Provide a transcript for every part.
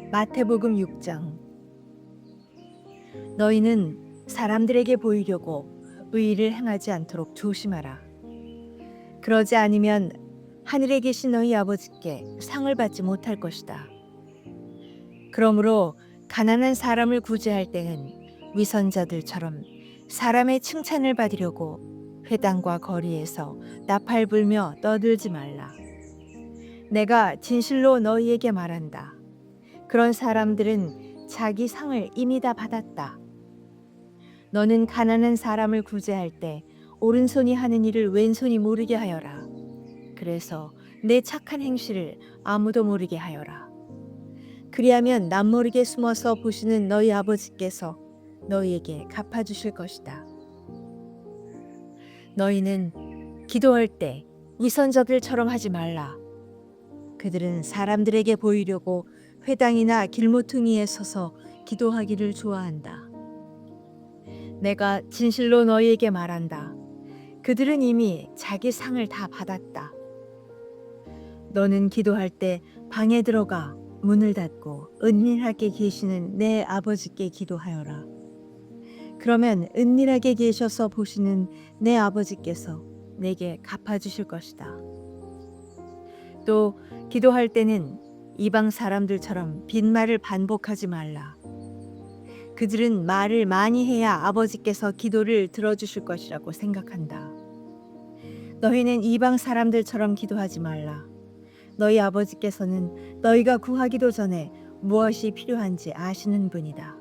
마태복음 6장. 너희는 사람들에게 보이려고 의의를 행하지 않도록 조심하라. 그러지 않으면 하늘에 계신 너희 아버지께 상을 받지 못할 것이다. 그러므로 가난한 사람을 구제할 때는 위선자들처럼 사람의 칭찬을 받으려고 회당과 거리에서 나팔 불며 떠들지 말라. 내가 진실로 너희에게 말한다. 그런 사람들은 자기 상을 이미 다 받았다. 너는 가난한 사람을 구제할 때 오른손이 하는 일을 왼손이 모르게 하여라. 그래서 내 착한 행실을 아무도 모르게 하여라. 그리하면 남모르게 숨어서 보시는 너희 아버지께서 너희에게 갚아주실 것이다. 너희는 기도할 때 위선자들처럼 하지 말라. 그들은 사람들에게 보이려고 회당이나 길모퉁이에 서서 기도하기를 좋아한다. 내가 진실로 너희에게 말한다. 그들은 이미 자기 상을 다 받았다. 너는 기도할 때 방에 들어가 문을 닫고 은밀하게 계시는 내 아버지께 기도하여라. 그러면 은밀하게 계셔서 보시는 내 아버지께서 내게 갚아주실 것이다. 또 기도할 때는 이방 사람들처럼 빈말을 반복하지 말라. 그들은 말을 많이 해야 아버지께서 기도를 들어주실 것이라고 생각한다. 너희는 이방 사람들처럼 기도하지 말라. 너희 아버지께서는 너희가 구하기도 전에 무엇이 필요한지 아시는 분이다.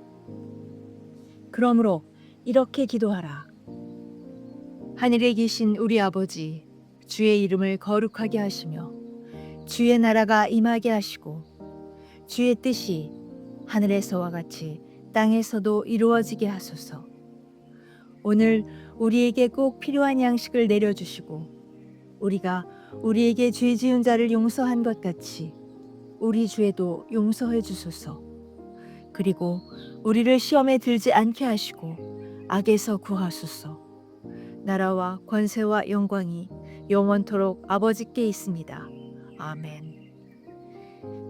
그러므로 이렇게 기도하라. 하늘에 계신 우리 아버지, 주의 이름을 거룩하게 하시며 주의 나라가 임하게 하시고 주의 뜻이 하늘에서와 같이 땅에서도 이루어지게 하소서. 오늘 우리에게 꼭 필요한 양식을 내려주시고 우리가 우리에게 죄 지은 자를 용서한 것 같이 우리 죄도 용서해 주소서. 그리고 우리를 시험에 들지 않게 하시고 악에서 구하소서. 나라와 권세와 영광이 영원토록 아버지께 있습니다. 아멘.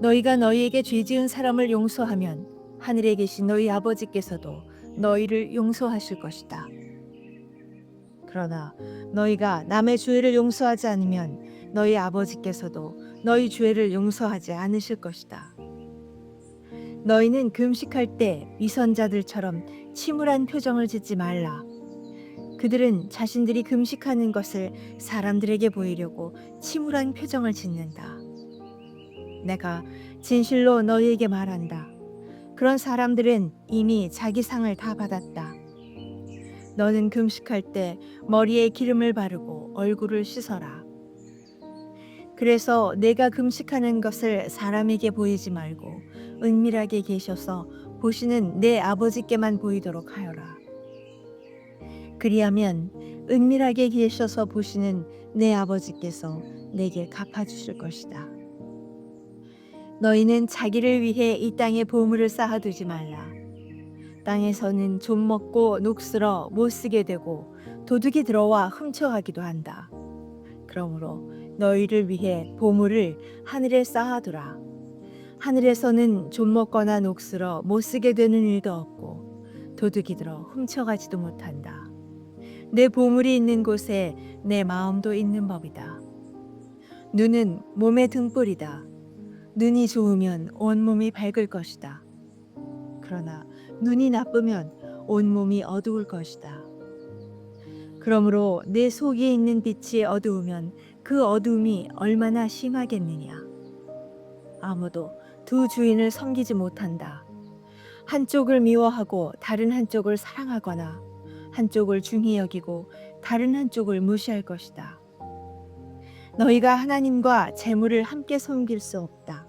너희가 너희에게 죄 지은 사람을 용서하면 하늘에 계신 너희 아버지께서도 너희를 용서하실 것이다. 그러나 너희가 남의 죄를 용서하지 않으면 너희 아버지께서도 너희 죄를 용서하지 않으실 것이다. 너희는 금식할 때 위선자들처럼 침울한 표정을 짓지 말라. 그들은 자신들이 금식하는 것을 사람들에게 보이려고 침울한 표정을 짓는다. 내가 진실로 너희에게 말한다. 그런 사람들은 이미 자기 상을 다 받았다. 너는 금식할 때 머리에 기름을 바르고 얼굴을 씻어라. 그래서 내가 금식하는 것을 사람에게 보이지 말고 은밀하게 계셔서 보시는 내 아버지께만 보이도록 하여라. 그리하면 은밀하게 계셔서 보시는 내 아버지께서 내게 갚아주실 것이다. 너희는 자기를 위해 이 땅에 보물을 쌓아두지 말라. 땅에서는 좀 먹고 녹슬어 못 쓰게 되고 도둑이 들어와 훔쳐가기도 한다. 그러므로 너희를 위해 보물을 하늘에 쌓아두라. 하늘에서는 좀 먹거나 녹슬어 못 쓰게 되는 일도 없고 도둑이 들어 훔쳐가지도 못한다. 내 보물이 있는 곳에 내 마음도 있는 법이다. 눈은 몸의 등불이다. 눈이 좋으면 온몸이 밝을 것이다. 그러나 눈이 나쁘면 온몸이 어두울 것이다. 그러므로 내 속에 있는 빛이 어두우면 그 어두움이 얼마나 심하겠느냐. 아무도 두 주인을 섬기지 못한다. 한쪽을 미워하고 다른 한쪽을 사랑하거나 한쪽을 중히 여기고 다른 한쪽을 무시할 것이다. 너희가 하나님과 재물을 함께 섬길 수 없다.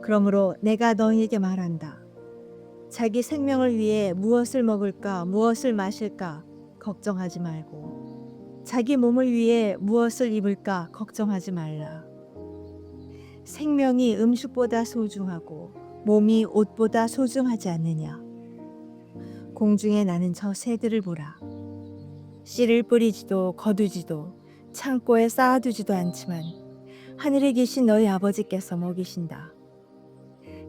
그러므로 내가 너희에게 말한다. 자기 생명을 위해 무엇을 먹을까 무엇을 마실까 걱정하지 말고 자기 몸을 위해 무엇을 입을까 걱정하지 말라. 생명이 음식보다 소중하고 몸이 옷보다 소중하지 않느냐. 공중에 나는 저 새들을 보라. 씨를 뿌리지도 거두지도 창고에 쌓아두지도 않지만 하늘에 계신 너희 아버지께서 먹이신다.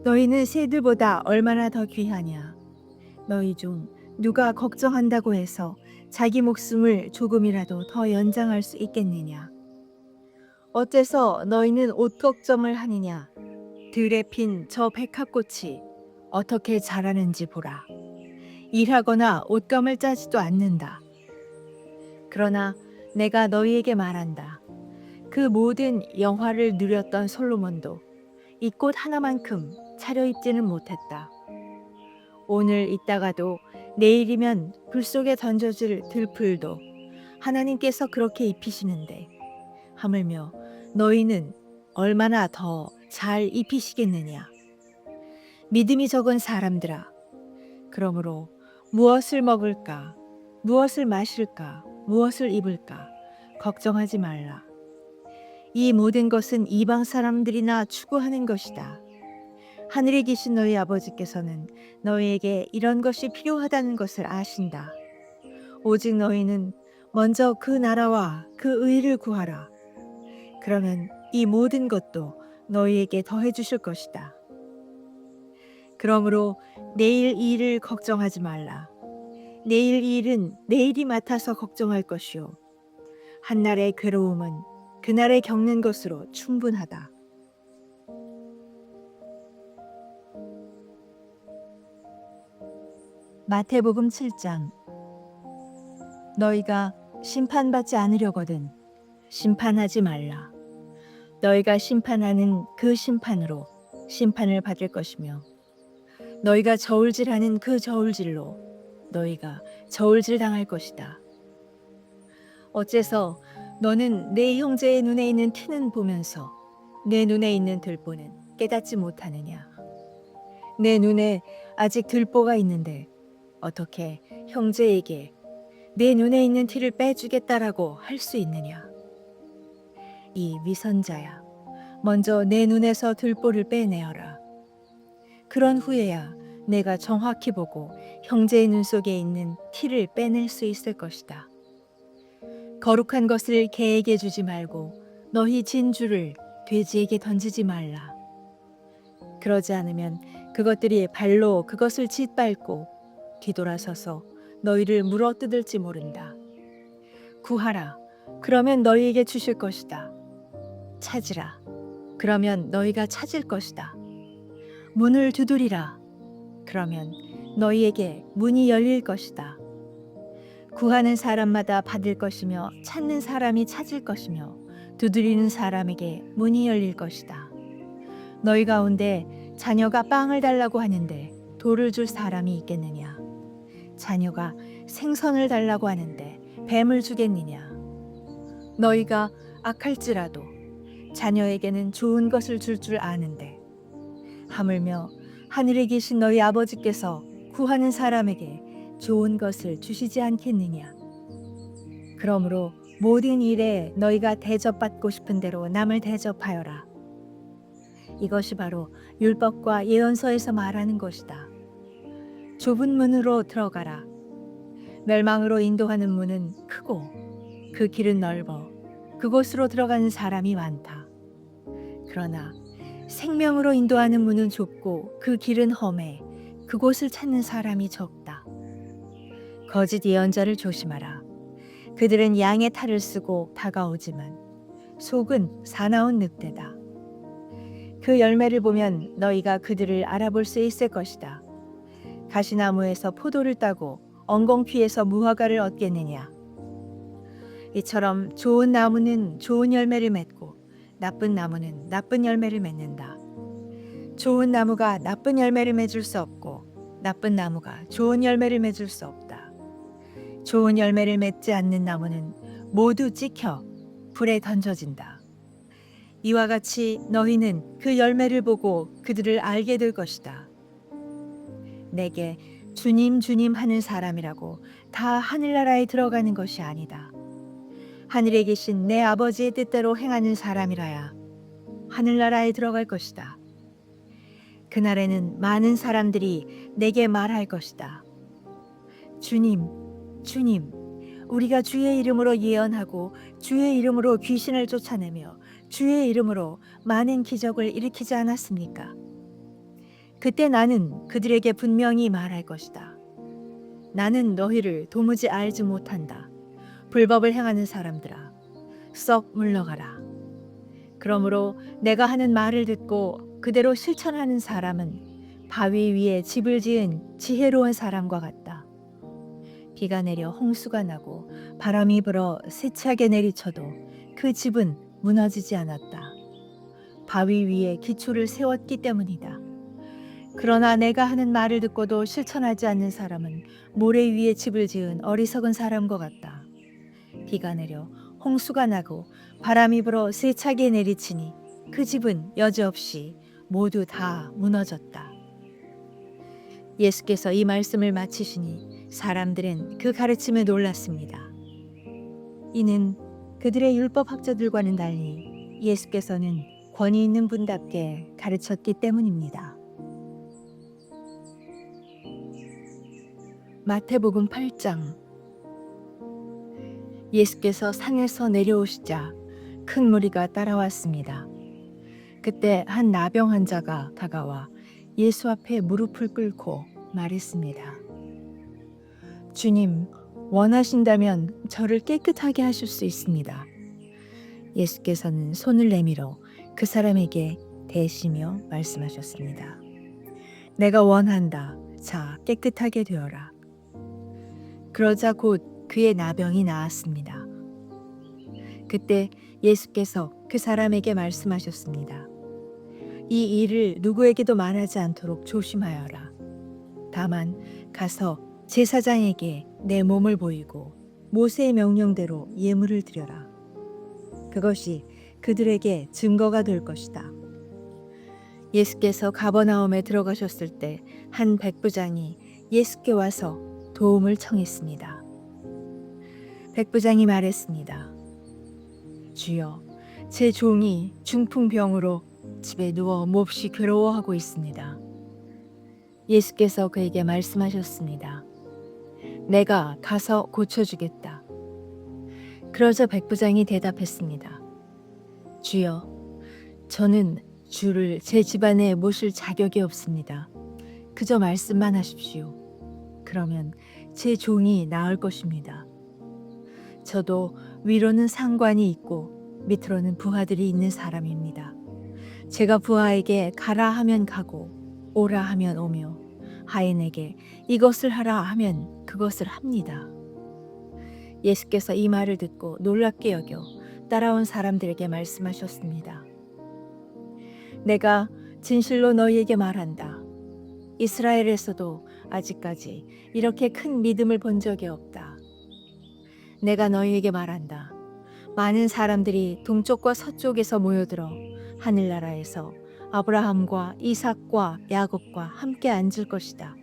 너희는 새들보다 얼마나 더 귀하냐. 너희 중 누가 걱정한다고 해서 자기 목숨을 조금이라도 더 연장할 수 있겠느냐. 어째서 너희는 옷 걱정을 하느냐. 들에 핀 저 백합꽃이 어떻게 자라는지 보라. 일하거나 옷감을 짜지도 않는다. 그러나 내가 너희에게 말한다. 그 모든 영화를 누렸던 솔로몬도 이 꽃 하나만큼 차려입지는 못했다. 오늘 있다가도 내일이면 불 속에 던져질 들풀도 하나님께서 그렇게 입히시는데 하물며 너희는 얼마나 더 잘 입히시겠느냐. 믿음이 적은 사람들아, 그러므로 무엇을 먹을까, 무엇을 마실까, 무엇을 입을까 걱정하지 말라. 이 모든 것은 이방 사람들이나 추구하는 것이다. 하늘에 계신 너희 아버지께서는 너희에게 이런 것이 필요하다는 것을 아신다. 오직 너희는 먼저 그 나라와 그 의를 구하라. 그러면 이 모든 것도 너희에게 더해 주실 것이다. 그러므로 내일 일을 걱정하지 말라. 내일 일은 내일이 맡아서 걱정할 것이요. 한날의 괴로움은 그날에 겪는 것으로 충분하다. 마태복음 7장. 너희가 심판받지 않으려거든 심판하지 말라. 너희가 심판하는 그 심판으로 심판을 받을 것이며 너희가 저울질하는 그 저울질로 너희가 저울질 당할 것이다. 어째서 너는 내 형제의 눈에 있는 티는 보면서 내 눈에 있는 들보는 깨닫지 못하느냐. 내 눈에 아직 들보가 있는데 어떻게 형제에게 내 눈에 있는 티를 빼주겠다라고 할 수 있느냐. 이 위선자야, 먼저 내 눈에서 들보를 빼내어라. 그런 후에야 내가 정확히 보고 형제의 눈 속에 있는 티를 빼낼 수 있을 것이다. 거룩한 것을 개에게 주지 말고 너희 진주를 돼지에게 던지지 말라. 그러지 않으면 그것들이 발로 그것을 짓밟고 뒤돌아서서 너희를 물어뜯을지 모른다. 구하라. 그러면 너희에게 주실 것이다. 찾으라. 그러면 너희가 찾을 것이다. 문을 두드리라. 그러면 너희에게 문이 열릴 것이다. 구하는 사람마다 받을 것이며 찾는 사람이 찾을 것이며 두드리는 사람에게 문이 열릴 것이다. 너희 가운데 자녀가 빵을 달라고 하는데 돌을 줄 사람이 있겠느냐? 자녀가 생선을 달라고 하는데 뱀을 주겠느냐? 너희가 악할지라도 자녀에게는 좋은 것을 줄 줄 아는데 하물며 하늘에 계신 너희 아버지께서 구하는 사람에게 좋은 것을 주시지 않겠느냐? 그러므로 모든 일에 너희가 대접받고 싶은 대로 남을 대접하여라. 이것이 바로 율법과 예언서에서 말하는 것이다. 좁은 문으로 들어가라. 멸망으로 인도하는 문은 크고 그 길은 넓어 그곳으로 들어가는 사람이 많다. 그러나 생명으로 인도하는 문은 좁고 그 길은 험해 그곳을 찾는 사람이 적다. 거짓 예언자를 조심하라. 그들은 양의 탈을 쓰고 다가오지만 속은 사나운 늑대다. 그 열매를 보면 너희가 그들을 알아볼 수 있을 것이다. 가시나무에서 포도를 따고 엉겅퀴에서 무화과를 얻겠느냐. 이처럼 좋은 나무는 좋은 열매를 맺고 나쁜 나무는 나쁜 열매를 맺는다. 좋은 나무가 나쁜 열매를 맺을 수 없고 나쁜 나무가 좋은 열매를 맺을 수 없다. 좋은 열매를 맺지 않는 나무는 모두 찍혀 불에 던져진다. 이와 같이 너희는 그 열매를 보고 그들을 알게 될 것이다. 내게 주님 주님 하는 사람이라고 다 하늘나라에 들어가는 것이 아니다. 하늘에 계신 내 아버지의 뜻대로 행하는 사람이라야 하늘나라에 들어갈 것이다. 그날에는 많은 사람들이 내게 말할 것이다. 주님, 주님, 우리가 주의 이름으로 예언하고 주의 이름으로 귀신을 쫓아내며 주의 이름으로 많은 기적을 일으키지 않았습니까? 그때 나는 그들에게 분명히 말할 것이다. 나는 너희를 도무지 알지 못한다. 불법을 행하는 사람들아, 썩 물러가라. 그러므로 내가 하는 말을 듣고 그대로 실천하는 사람은 바위 위에 집을 지은 지혜로운 사람과 같다. 비가 내려 홍수가 나고 바람이 불어 세차게 내리쳐도 그 집은 무너지지 않았다. 바위 위에 기초를 세웠기 때문이다. 그러나 내가 하는 말을 듣고도 실천하지 않는 사람은 모래 위에 집을 지은 어리석은 사람과 같다. 비가 내려 홍수가 나고 바람이 불어 세차게 내리치니 그 집은 여지없이 모두 다 무너졌다. 예수께서 이 말씀을 마치시니 사람들은 그 가르침에 놀랐습니다. 이는 그들의 율법 학자들과는 달리 예수께서는 권위 있는 분답게 가르쳤기 때문입니다. 마태복음 8장. 예수께서 산에서 내려오시자 큰 무리가 따라왔습니다. 그때 한 나병 환자가 다가와 예수 앞에 무릎을 꿇고 말했습니다. 주님, 원하신다면 저를 깨끗하게 하실 수 있습니다. 예수께서는 손을 내밀어 그 사람에게 대시며 말씀하셨습니다. 내가 원한다. 자, 깨끗하게 되어라. 그러자 곧 그의 나병이 나았습니다. 그때 예수께서 그 사람에게 말씀하셨습니다. 이 일을 누구에게도 말하지 않도록 조심하여라. 다만 가서 제사장에게 내 몸을 보이고 모세의 명령대로 예물을 드려라. 그것이 그들에게 증거가 될 것이다. 예수께서 가버나움에 들어가셨을 때 한 백부장이 예수께 와서 도움을 청했습니다. 백부장이 말했습니다. 주여, 제 종이 중풍병으로 집에 누워 몹시 괴로워하고 있습니다. 예수께서 그에게 말씀하셨습니다. 내가 가서 고쳐주겠다. 그러자 백부장이 대답했습니다. 주여, 저는 주를 제 집안에 모실 자격이 없습니다. 그저 말씀만 하십시오. 그러면 제 종이 나을 것입니다. 저도 위로는 상관이 있고 밑으로는 부하들이 있는 사람입니다. 제가 부하에게 가라 하면 가고 오라 하면 오며 하인에게 이것을 하라 하면 그것을 합니다. 예수께서 이 말을 듣고 놀랍게 여겨 따라온 사람들에게 말씀하셨습니다. 내가 진실로 너희에게 말한다. 이스라엘에서도 아직까지 이렇게 큰 믿음을 본 적이 없다. 내가 너희에게 말한다. 많은 사람들이 동쪽과 서쪽에서 모여들어 하늘나라에서 아브라함과 이삭과 야곱과 함께 앉을 것이다.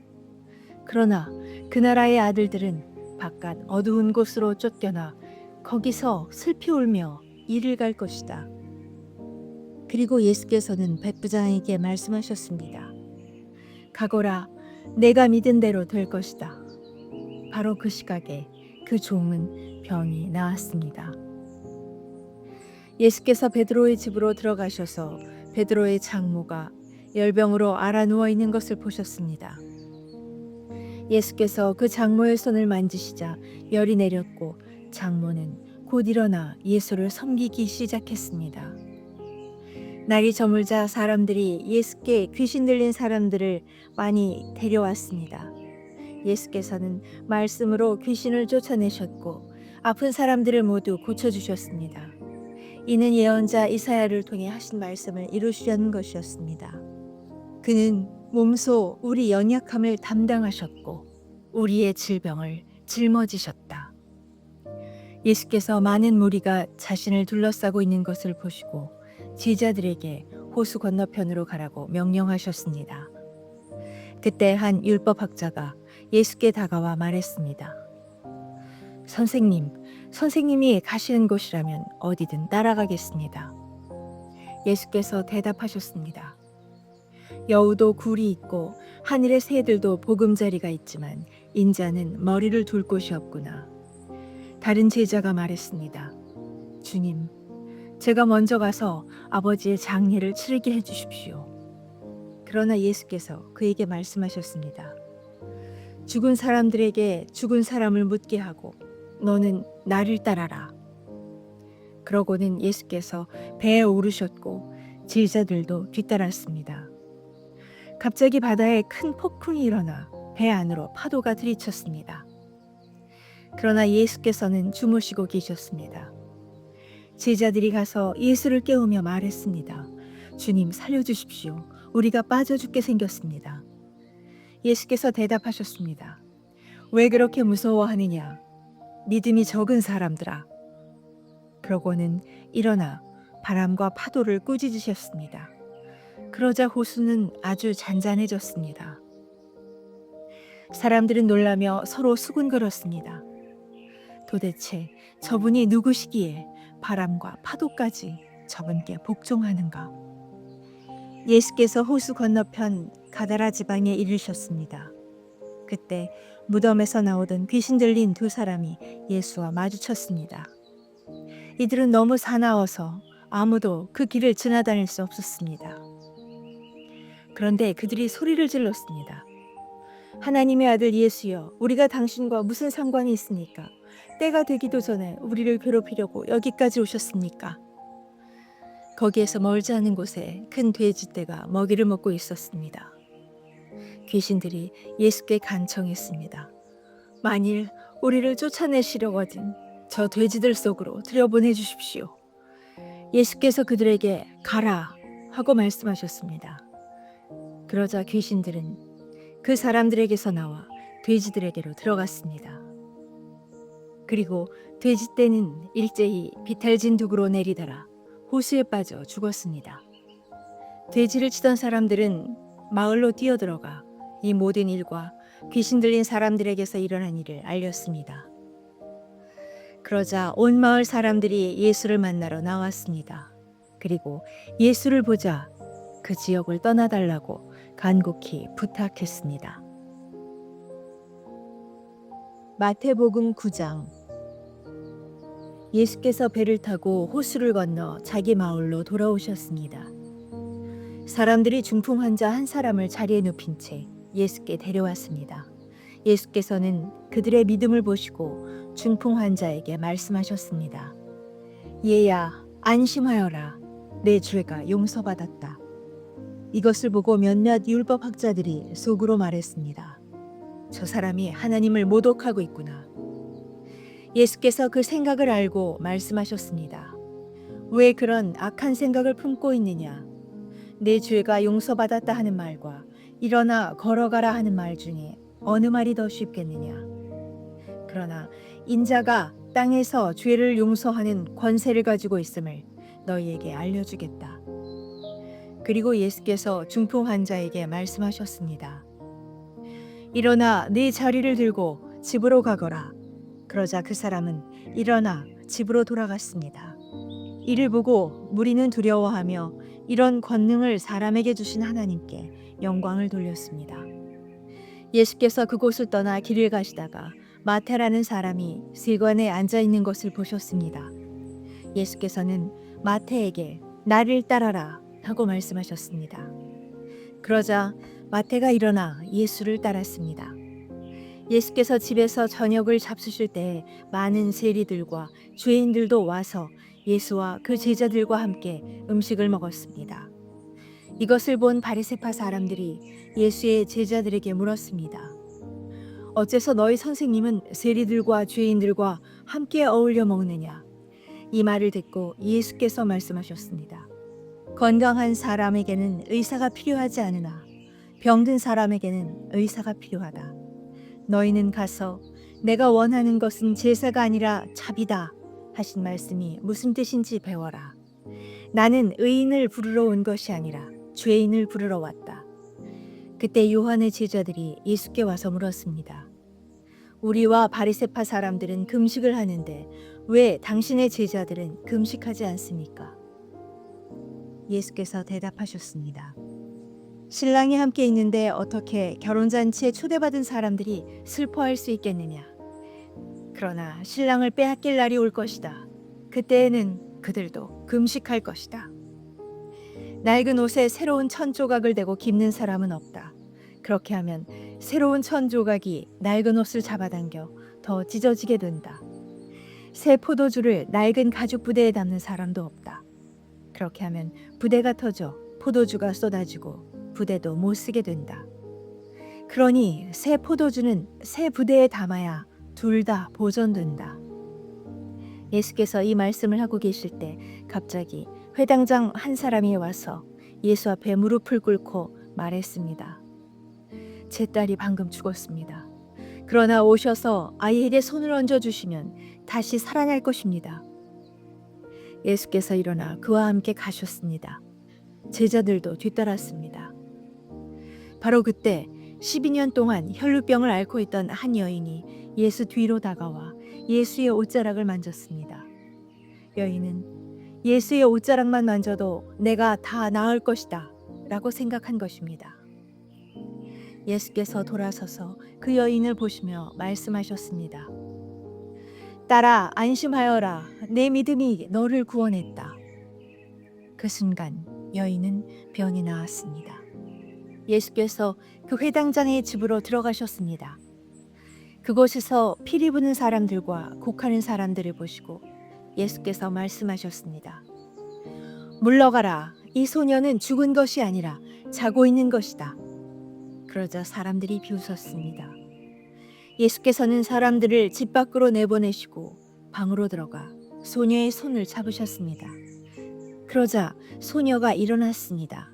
그러나 그 나라의 아들들은 바깥 어두운 곳으로 쫓겨나 거기서 슬피 울며 이를 갈 것이다. 그리고 예수께서는 백부장에게 말씀하셨습니다. 가거라, 내가 믿은 대로 될 것이다. 바로 그 시각에 그 종은 병이 나았습니다. 예수께서 베드로의 집으로 들어가셔서 베드로의 장모가 열병으로 앓아 누워 있는 것을 보셨습니다. 예수께서 그 장모의 손을 만지시자 열이 내렸고 장모는 곧 일어나 예수를 섬기기 시작했습니다. 날이 저물자 사람들이 예수께 귀신 들린 사람들을 많이 데려왔습니다. 예수께서는 말씀으로 귀신을 쫓아내셨고 아픈 사람들을 모두 고쳐주셨습니다. 이는 예언자 이사야를 통해 하신 말씀을 이루시려는 것이었습니다. 그는 몸소 우리 연약함을 담당하셨고 우리의 질병을 짊어지셨다. 예수께서 많은 무리가 자신을 둘러싸고 있는 것을 보시고 제자들에게 호수 건너편으로 가라고 명령하셨습니다. 그때 한 율법학자가 예수께 다가와 말했습니다. 선생님, 선생님이 가시는 곳이라면 어디든 따라가겠습니다. 예수께서 대답하셨습니다. 여우도 굴이 있고 하늘의 새들도 보금자리가 있지만 인자는 머리를 둘 곳이 없구나. 다른 제자가 말했습니다. 주님, 제가 먼저 가서 아버지의 장례를 치르게 해주십시오. 그러나 예수께서 그에게 말씀하셨습니다. 죽은 사람들에게 죽은 사람을 묻게 하고 너는 나를 따라라. 그러고는 예수께서 배에 오르셨고 제자들도 뒤따랐습니다. 갑자기 바다에 큰 폭풍이 일어나 배 안으로 파도가 들이쳤습니다. 그러나 예수께서는 주무시고 계셨습니다. 제자들이 가서 예수를 깨우며 말했습니다. 주님, 살려주십시오. 우리가 빠져 죽게 생겼습니다. 예수께서 대답하셨습니다. 왜 그렇게 무서워하느냐? 믿음이 적은 사람들아. 그러고는 일어나 바람과 파도를 꾸짖으셨습니다. 그러자 호수는 아주 잔잔해졌습니다. 사람들은 놀라며 서로 수군거렸습니다. 도대체 저분이 누구시기에 바람과 파도까지 저분께 복종하는가? 예수께서 호수 건너편 가다라 지방에 이르셨습니다. 그때 무덤에서 나오던 귀신 들린 두 사람이 예수와 마주쳤습니다. 이들은 너무 사나워서 아무도 그 길을 지나다닐 수 없었습니다. 그런데 그들이 소리를 질렀습니다. 하나님의 아들 예수여, 우리가 당신과 무슨 상관이 있습니까? 때가 되기도 전에 우리를 괴롭히려고 여기까지 오셨습니까? 거기에서 멀지 않은 곳에 큰 돼지떼가 먹이를 먹고 있었습니다. 귀신들이 예수께 간청했습니다. 만일 우리를 쫓아내시려거든 저 돼지들 속으로 들여보내 주십시오. 예수께서 그들에게 가라 하고 말씀하셨습니다. 그러자 귀신들은 그 사람들에게서 나와 돼지들에게로 들어갔습니다. 그리고 돼지떼는 일제히 비탈진 둑으로 내리더라 호수에 빠져 죽었습니다. 돼지를 치던 사람들은 마을로 뛰어들어가 이 모든 일과 귀신 들린 사람들에게서 일어난 일을 알렸습니다. 그러자 온 마을 사람들이 예수를 만나러 나왔습니다. 그리고 예수를 보자 그 지역을 떠나달라고 간곡히 부탁했습니다. 마태복음 9장. 예수께서 배를 타고 호수를 건너 자기 마을로 돌아오셨습니다. 사람들이 중풍 환자 한 사람을 자리에 눕힌 채 예수께 데려왔습니다. 예수께서는 그들의 믿음을 보시고 중풍 환자에게 말씀하셨습니다. 얘야, 안심하여라. 내 죄가 용서받았다. 이것을 보고 몇몇 율법학자들이 속으로 말했습니다. 저 사람이 하나님을 모독하고 있구나. 예수께서 그 생각을 알고 말씀하셨습니다. 왜 그런 악한 생각을 품고 있느냐? 내 죄가 용서받았다 하는 말과 일어나 걸어가라 하는 말 중에 어느 말이 더 쉽겠느냐? 그러나 인자가 땅에서 죄를 용서하는 권세를 가지고 있음을 너희에게 알려주겠다. 그리고 예수께서 중풍 환자에게 말씀하셨습니다. 일어나 네 자리를 들고 집으로 가거라. 그러자 그 사람은 일어나 집으로 돌아갔습니다. 이를 보고 무리는 두려워하며 이런 권능을 사람에게 주신 하나님께 영광을 돌렸습니다. 예수께서 그곳을 떠나 길을 가시다가 마태라는 사람이 세관에 앉아 있는 것을 보셨습니다. 예수께서는 마태에게 나를 따라라 하고 말씀하셨습니다. 그러자 마태가 일어나 예수를 따랐습니다. 예수께서 집에서 저녁을 잡수실 때 많은 세리들과 죄인들도 와서 예수와 그 제자들과 함께 음식을 먹었습니다. 이것을 본 바리새파 사람들이 예수의 제자들에게 물었습니다. 어째서 너희 선생님은 세리들과 죄인들과 함께 어울려 먹느냐? 이 말을 듣고 예수께서 말씀하셨습니다. 건강한 사람에게는 의사가 필요하지 않으나 병든 사람에게는 의사가 필요하다. 너희는 가서 내가 원하는 것은 제사가 아니라 자비다 하신 말씀이 무슨 뜻인지 배워라. 나는 의인을 부르러 온 것이 아니라 죄인을 부르러 왔다. 그때 요한의 제자들이 예수께 와서 물었습니다. 우리와 바리새파 사람들은 금식을 하는데 왜 당신의 제자들은 금식하지 않습니까? 예수께서 대답하셨습니다. 신랑이 함께 있는데 어떻게 결혼잔치에 초대받은 사람들이 슬퍼할 수 있겠느냐? 그러나 신랑을 빼앗길 날이 올 것이다. 그때에는 그들도 금식할 것이다. 낡은 옷에 새로운 천 조각을 대고 깁는 사람은 없다. 그렇게 하면 새로운 천 조각이 낡은 옷을 잡아당겨 더 찢어지게 된다. 새 포도주를 낡은 가죽 부대에 담는 사람도 없다. 그렇게 하면 부대가 터져 포도주가 쏟아지고 부대도 못 쓰게 된다. 그러니 새 포도주는 새 부대에 담아야 둘 다 보존된다. 예수께서 이 말씀을 하고 계실 때 갑자기 회당장 한 사람이 와서 예수 앞에 무릎을 꿇고 말했습니다. 제 딸이 방금 죽었습니다. 그러나 오셔서 아이에게 손을 얹어주시면 다시 살아날 것입니다. 예수께서 일어나 그와 함께 가셨습니다. 제자들도 뒤따랐습니다. 바로 그때 12년 동안 혈루병을 앓고 있던 한 여인이 예수 뒤로 다가와 예수의 옷자락을 만졌습니다. 여인은 예수의 옷자락만 만져도 내가 다 나을 것이다 라고 생각한 것입니다. 예수께서 돌아서서 그 여인을 보시며 말씀하셨습니다. 딸아, 안심하여라. 내 믿음이 너를 구원했다. 그 순간 여인은 병이 나았습니다. 예수께서 그 회당장의 집으로 들어가셨습니다. 그곳에서 피리 부는 사람들과 곡하는 사람들을 보시고 예수께서 말씀하셨습니다. 물러가라. 이 소녀는 죽은 것이 아니라 자고 있는 것이다. 그러자 사람들이 비웃었습니다. 예수께서는 사람들을 집 밖으로 내보내시고 방으로 들어가 소녀의 손을 잡으셨습니다. 그러자 소녀가 일어났습니다.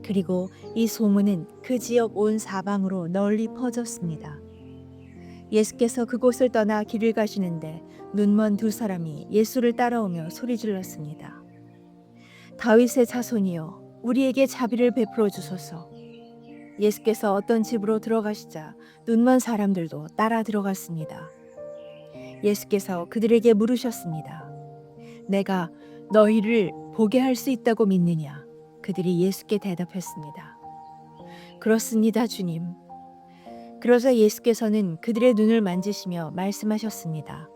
그리고 이 소문은 그 지역 온 사방으로 널리 퍼졌습니다. 예수께서 그곳을 떠나 길을 가시는데 눈먼 두 사람이 예수를 따라오며 소리질렀습니다. 다윗의 자손이여, 우리에게 자비를 베풀어 주소서. 예수께서 어떤 집으로 들어가시자 눈먼 사람들도 따라 들어갔습니다. 예수께서 그들에게 물으셨습니다. 내가 너희를 보게 할 수 있다고 믿느냐? 그들이 예수께 대답했습니다. 그렇습니다, 주님. 그러자 예수께서는 그들의 눈을 만지시며 말씀하셨습니다.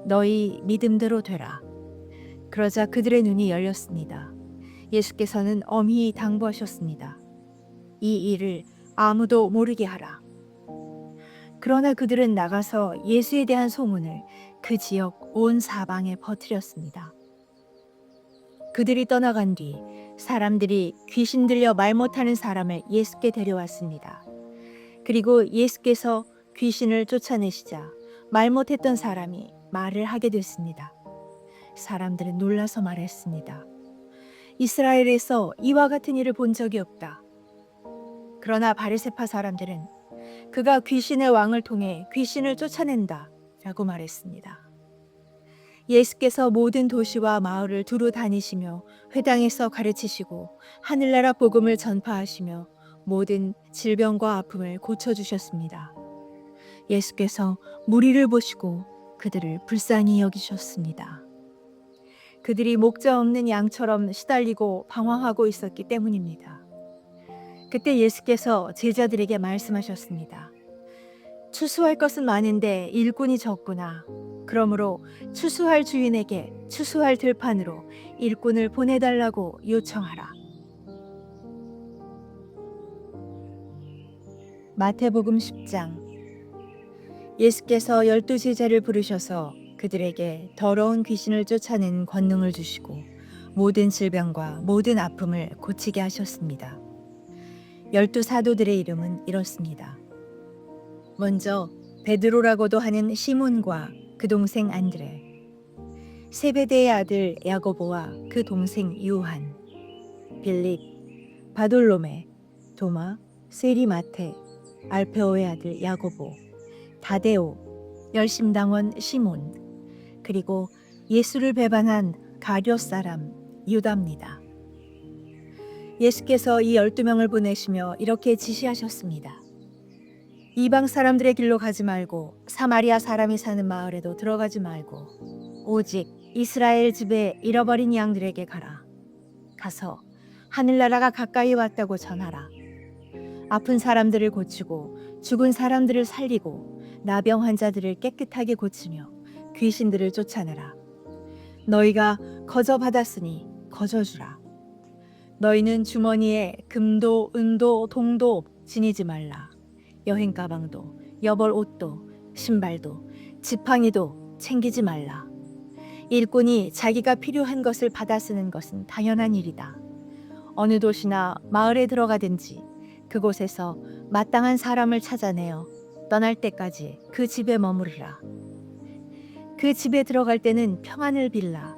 너희 믿음대로 되라. 그러자 그들의 눈이 열렸습니다. 예수께서는 엄히 당부하셨습니다. 이 일을 아무도 모르게 하라. 그러나 그들은 나가서 예수에 대한 소문을 그 지역 온 사방에 퍼뜨렸습니다. 그들이 떠나간 뒤 사람들이 귀신 들려 말 못하는 사람을 예수께 데려왔습니다. 그리고 예수께서 귀신을 쫓아내시자 말 못했던 사람이 말을 하게 됐습니다. 사람들은 놀라서 말했습니다. 이스라엘에서 이와 같은 일을 본 적이 없다. 그러나 바리새파 사람들은 그가 귀신의 왕을 통해 귀신을 쫓아낸다 라고 말했습니다. 예수께서 모든 도시와 마을을 두루 다니시며 회당에서 가르치시고 하늘나라 복음을 전파하시며 모든 질병과 아픔을 고쳐주셨습니다. 예수께서 무리를 보시고 그들을 불쌍히 여기셨습니다. 그들이 목자 없는 양처럼 시달리고 방황하고 있었기 때문입니다. 그때 예수께서 제자들에게 말씀하셨습니다. 추수할 것은 많은데 일꾼이 적구나. 그러므로 추수할 주인에게 추수할 들판으로 일꾼을 보내달라고 요청하라. 마태복음 10장. 예수께서 12제자를 부르셔서 그들에게 더러운 귀신을 쫓아낸 권능을 주시고 모든 질병과 모든 아픔을 고치게 하셨습니다. 12사도들의 이름은 이렇습니다. 먼저 베드로라고도 하는 시몬과 그 동생 안드레, 세베대의 아들 야고보와 그 동생 요한, 빌립, 바돌로메, 도마, 세리마테, 알페오의 아들 야고보, 다데오, 열심당원 시몬, 그리고 예수를 배반한 가룟 사람 유다입니다. 예수께서 이 12명을 보내시며 이렇게 지시하셨습니다. 이방 사람들의 길로 가지 말고 사마리아 사람이 사는 마을에도 들어가지 말고 오직 이스라엘 집에 잃어버린 양들에게 가라. 가서 하늘나라가 가까이 왔다고 전하라. 아픈 사람들을 고치고 죽은 사람들을 살리고 나병 환자들을 깨끗하게 고치며 귀신들을 쫓아내라. 너희가 거저 받았으니 거저 주라. 너희는 주머니에 금도 은도 동도 지니지 말라. 여행 가방도 여벌 옷도 신발도 지팡이도 챙기지 말라. 일꾼이 자기가 필요한 것을 받아 쓰는 것은 당연한 일이다. 어느 도시나 마을에 들어가든지 그곳에서 마땅한 사람을 찾아내어 떠날 때까지 그 집에 머무르라. 그 집에 들어갈 때는 평안을 빌라.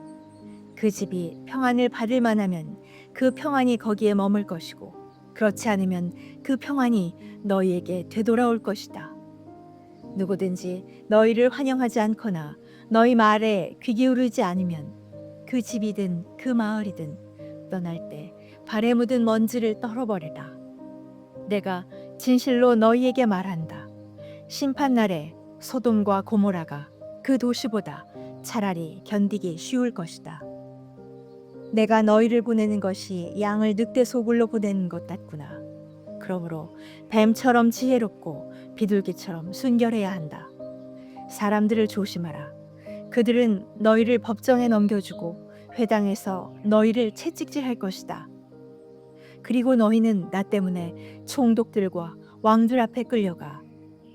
그 집이 평안을 받을 만하면 그 평안이 거기에 머물 것이고, 그렇지 않으면 그 평안이 너희에게 되돌아올 것이다. 누구든지 너희를 환영하지 않거나 너희 말에 귀 기울이지 않으면 그 집이든 그 마을이든 떠날 때 발에 묻은 먼지를 떨어버리라. 내가 진실로 너희에게 말한다. 심판날에 소돔과 고모라가 그 도시보다 차라리 견디기 쉬울 것이다. 내가 너희를 보내는 것이 양을 늑대 소굴로 보내는 것 같구나. 그러므로 뱀처럼 지혜롭고 비둘기처럼 순결해야 한다. 사람들을 조심하라. 그들은 너희를 법정에 넘겨주고 회당에서 너희를 채찍질할 것이다. 그리고 너희는 나 때문에 총독들과 왕들 앞에 끌려가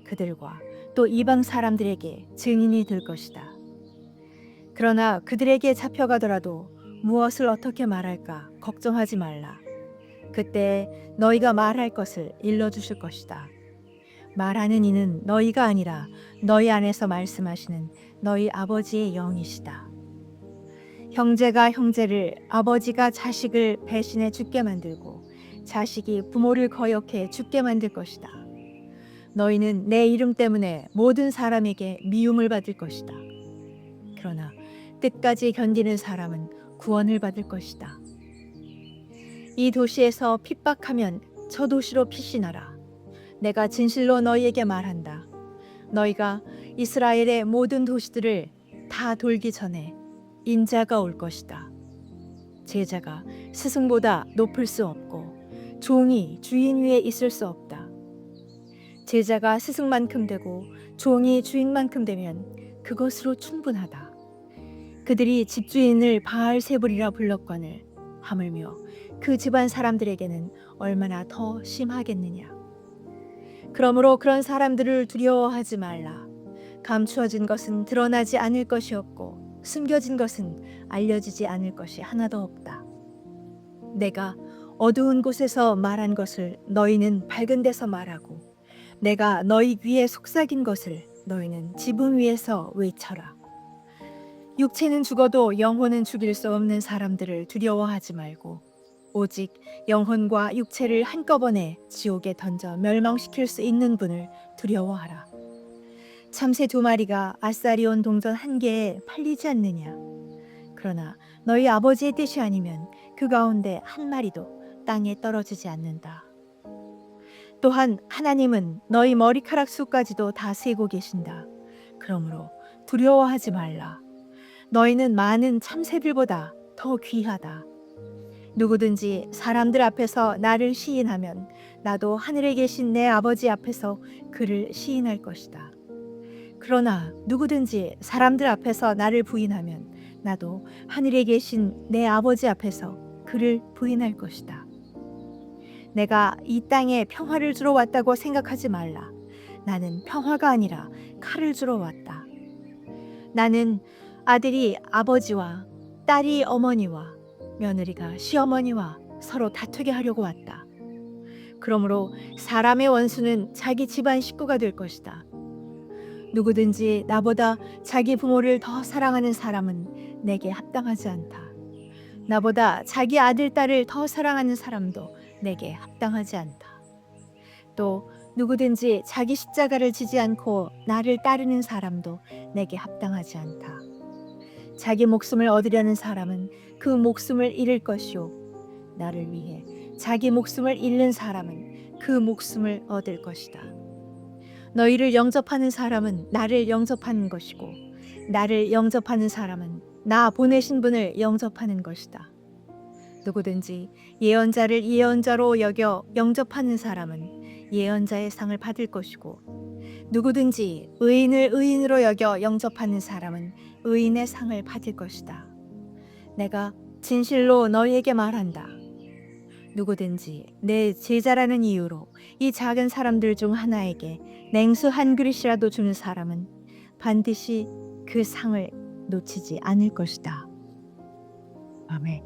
그들과 또 이방 사람들에게 증인이 될 것이다. 그러나 그들에게 잡혀가더라도 무엇을 어떻게 말할까 걱정하지 말라. 그때 너희가 말할 것을 일러주실 것이다. 말하는 이는 너희가 아니라 너희 안에서 말씀하시는 너희 아버지의 영이시다. 형제가 형제를, 아버지가 자식을 배신해 죽게 만들고 자식이 부모를 거역해 죽게 만들 것이다. 너희는 내 이름 때문에 모든 사람에게 미움을 받을 것이다. 그러나 끝까지 견디는 사람은 구원을 받을 것이다. 이 도시에서 핍박하면 저 도시로 피신하라. 내가 진실로 너희에게 말한다. 너희가 이스라엘의 모든 도시들을 다 돌기 전에 인자가 올 것이다. 제자가 스승보다 높을 수 없고 종이 주인 위에 있을 수 없다. 제자가 스승만큼 되고 종이 주인만큼 되면 그것으로 충분하다. 그들이 집주인을 바알세불이라 불렀거늘 하물며 그 집안 사람들에게는 얼마나 더 심하겠느냐. 그러므로 그런 사람들을 두려워하지 말라. 감추어진 것은 드러나지 않을 것이었고 숨겨진 것은 알려지지 않을 것이 하나도 없다. 내가 어두운 곳에서 말한 것을 너희는 밝은 데서 말하고 내가 너희 귀에 속삭인 것을 너희는 지붕 위에서 외쳐라. 육체는 죽어도 영혼은 죽일 수 없는 사람들을 두려워하지 말고 오직 영혼과 육체를 한꺼번에 지옥에 던져 멸망시킬 수 있는 분을 두려워하라. 참새 2마리가 아사리온 동전 1개에 팔리지 않느냐. 그러나 너희 아버지의 뜻이 아니면 그 가운데 1마리도 땅에 떨어지지 않는다. 또한 하나님은 너희 머리카락 수까지도 다 세고 계신다. 그러므로 두려워하지 말라. 너희는 많은 참새들보다 더 귀하다. 누구든지 사람들 앞에서 나를 시인하면 나도 하늘에 계신 내 아버지 앞에서 그를 시인할 것이다. 그러나 누구든지 사람들 앞에서 나를 부인하면 나도 하늘에 계신 내 아버지 앞에서 그를 부인할 것이다. 내가 이 땅에 평화를 주러 왔다고 생각하지 말라. 나는 평화가 아니라 칼을 주러 왔다. 나는 아들이 아버지와 딸이 어머니와 며느리가 시어머니와 서로 다투게 하려고 왔다. 그러므로 사람의 원수는 자기 집안 식구가 될 것이다. 누구든지 나보다 자기 부모를 더 사랑하는 사람은 내게 합당하지 않다. 나보다 자기 아들, 딸을 더 사랑하는 사람도 내게 합당하지 않다. 또 누구든지 자기 십자가를 지지 않고 나를 따르는 사람도 내게 합당하지 않다. 자기 목숨을 얻으려는 사람은 그 목숨을 잃을 것이요 나를 위해 자기 목숨을 잃는 사람은 그 목숨을 얻을 것이다. 너희를 영접하는 사람은 나를 영접하는 것이고 나를 영접하는 사람은 나 보내신 분을 영접하는 것이다. 누구든지 예언자를 예언자로 여겨 영접하는 사람은 예언자의 상을 받을 것이고 누구든지 의인을 의인으로 여겨 영접하는 사람은 의인의 상을 받을 것이다. 내가 진실로 너희에게 말한다. 누구든지 내 제자라는 이유로 이 작은 사람들 중 하나에게 냉수 한 그릇이라도 주는 사람은 반드시 그 상을 놓치지 않을 것이다. 아멘.